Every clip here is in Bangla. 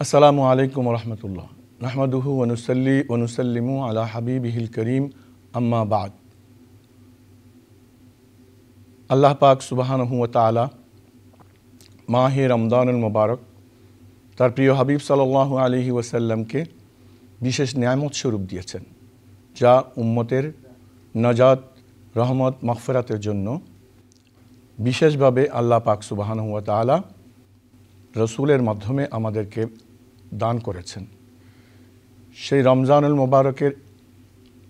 আসসালামু আলাইকুম রহমতুল্লাহ নাহমাদুহু ওয়া নুসাল্লি ওয়া নুসাল্লিমু আলা হাবিবিহিল করিম আম্মা বাদ। আল্লাহ পাক সুবহানাহু ওয়া তাআলা মাহে রমজানুল মুবারক তার প্রিয় হাবিব সাল্লাল্লাহু আলাইহি ওয়াসাল্লামকে বিশেষ নিয়ামত স্বরূপ দিয়েছেন, যা উম্মতের নাজাত, রহমত, মাগফিরাতের জন্য বিশেষভাবে আল্লাহ পাক সুবহানাহু ওয়া তাআলা রসুলের মাধ্যমে আমাদেরকে দান করেছেন। সেই রমজানুল মুবারকের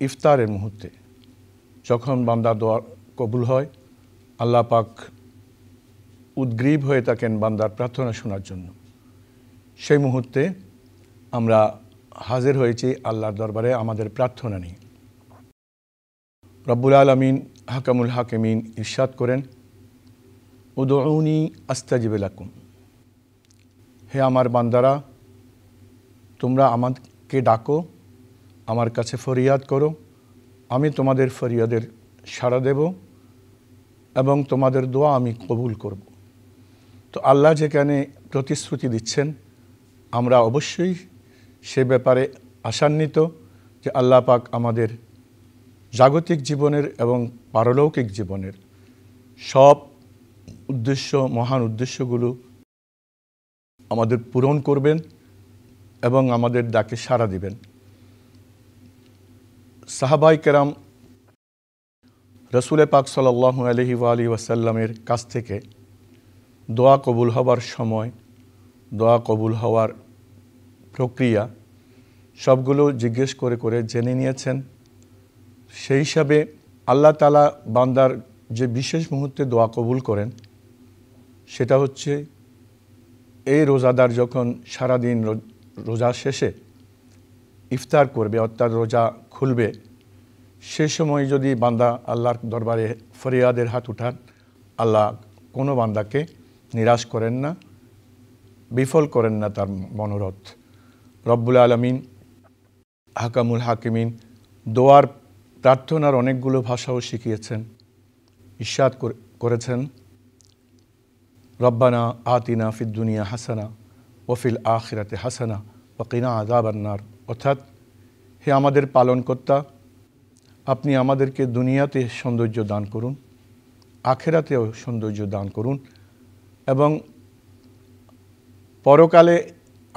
ইফতারের মুহূর্তে যখন বান্দার দোয়া কবুল হয়, আল্লাহ পাক উদ্গ্রীব হয়ে থাকেন বান্দার প্রার্থনা শোনার জন্য। সেই মুহূর্তে আমরা হাজির হয়েছি আল্লাহর দরবারে আমাদের প্রার্থনা নিয়ে। রব্বুল আলামিন হাকামুল হাকিমিন ইরশাদ করেন, উদউনি আস্তাজিব লাকুম, হে আমার বান্দারা, তোমরা আমাকে ডাকো, আমার কাছে ফরিয়াদ করো, আমি তোমাদের ফরিয়াদের সাড়া দেব এবং তোমাদের দোয়া আমি কবুল করব। তো আল্লাহ যেখানে প্রতিশ্রুতি দিচ্ছেন, আমরা অবশ্যই সে ব্যাপারে আশান্বিত যে আল্লাহ পাক আমাদের জাগতিক জীবনের এবং পারলৌকিক জীবনের সব উদ্দেশ্য, মহান উদ্দেশ্যগুলো আমাদের পূরণ করবেন এবং আমাদের ডাকে সাড়া দিবেন। সাহাবায়ে কেরাম রসুল পাক সাল্লাল্লাহু আলাইহি ওয়াসাল্লামের কাছ থেকে দোয়া কবুল হওয়ার সময়, দোয়া কবুল হওয়ার প্রক্রিয়া সবগুলো জিজ্ঞেস করে করে জেনে নিয়েছেন। সেই হিসাবে আল্লাহ তাআলা বান্দার যে বিশেষ মুহূর্তে দোয়া কবুল করেন, সেটা হচ্ছে এই রোজাদার যখন সারাদিন রোজা শেষে ইফতার করবে, অর্থাৎ রোজা খুলবে, সে সময় যদি বান্দা আল্লাহর দরবারে ফরিয়াদের হাত উঠান, আল্লাহ কোনো বান্দাকে নিরাশ করেন না, বিফল করেন না তার মনোরথ। রব্বুল আলামিন হাকামুল হাকিমিন দোয়ার প্রার্থনার অনেকগুলো ভাষাও শিখিয়েছেন। ইরশাদ করেছেন, রব্বানা আতিনা ফিদ দুনিয়া হাসানা ওয়া ফিল আখিরাতি হাসানা ওয়া কিনা আযাবান নার, অর্থাৎ হে আমাদের পালনকর্তা, আপনি আমাদেরকে দুনিয়াতে সৌন্দর্য দান করুন, আখিরাতেও সৌন্দর্য দান করুন এবং পরকালে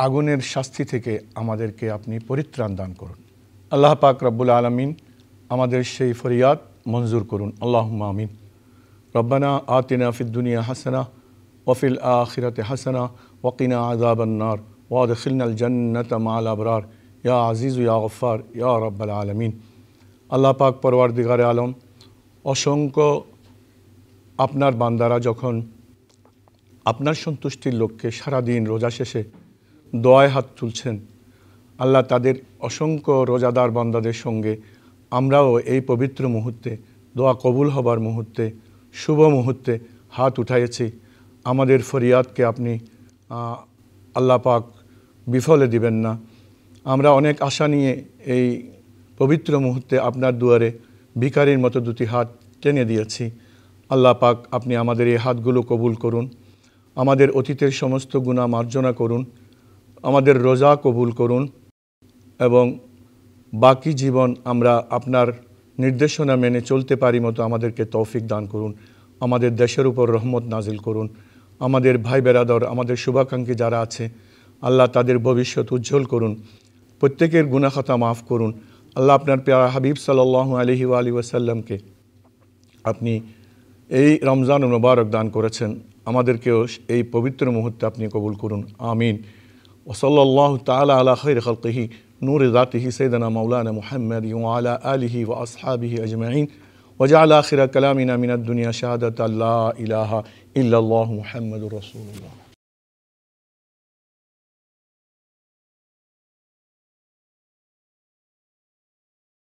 আগুনের শাস্তি থেকে আমাদেরকে আপনি পরিত্রাণ দান করুন। আল্লাহ পাক রব্বুল আলামিন আমাদের সেই ফরিয়াদ মঞ্জুর করুন। আল্লাহুম্মা আমিন। রব্বানা আতিনা ফিদ দুনিয়া হাসানা ওয়া ফিল আখিরাতি হাসানা ওয়া কিনা আযাবান নার ওয়া আদখিলনাল জান্নাতা মা'আল আবরার ইয়া আজিজু ইয়া গফফার ইয়া রাব্বাল আলামিন। আল্লাহ পাক পরওয়ারদিগারে আলম, অসংখ্য আপনার বান্দারা যখন আপনার সন্তুষ্টির লক্ষ্যে সারাদিন রোজা শেষে দোয়ায় হাত তুলছেন, আল্লাহ তাদের অসংখ্য রোজাদার বান্দাদের সঙ্গে আমরাও এই পবিত্র মুহূর্তে, দোয়া কবুল হবার মুহূর্তে, শুভ মুহূর্তে হাত উঠাইছি। আমাদের ফরিয়াদকে আপনি আল্লাহ পাক বিফলে দিবেন না। আমরা অনেক আশা নিয়ে এই পবিত্র মুহূর্তে আপনার দুয়ারে ভিখারির মতো দুটি হাত টেনে দিয়েছি। আল্লাহ পাক আপনি আমাদের এই হাতগুলো কবুল করুন, আমাদের অতীতের সমস্ত গুনাহ মার্জনা করুন, আমাদের রোজা কবুল করুন এবং বাকি জীবন আমরা আপনার নির্দেশনা মেনে চলতে পারি মতো আমাদেরকে তৌফিক দান করুন। আমাদের দেশের উপর রহমত নাজিল করুন। আমাদের ভাই বেরাদর, আমাদের শুভাকাঙ্ক্ষী যারা আছে, আল্লাহ তাদের ভবিষ্যৎ উজ্জ্বল করুন। প্রত্যেকের গুনাহ খাতা মাফ করুন। আল্লাহ আপনার প্যারা হাবিব সাল্লাল্লাহু আলাইহি ওয়াসাল্লামকে আপনি এই রমজানুল মুবারক দান করেছেন, আমাদেরকেও এই পবিত্র মুহূর্তে আপনি কবুল করুন। আমিন। ওয়া সাল্লাল্লাহু তাআলা আলা খায়রি খালকিহি নূরি যাতিহি সাইয়্যিদানা মাওলানা মুহাম্মদ ওয়া আলা আলিহি ওয়া আসহাবিহি আজমাইন ওয়া জাআল আখিরা কালামিনা মিনাদ দুনিয়া শাহাদাতা লা ইলাহা ইল্লাল্লাহু মুহাম্মাদুর রাসূলুল্লাহ।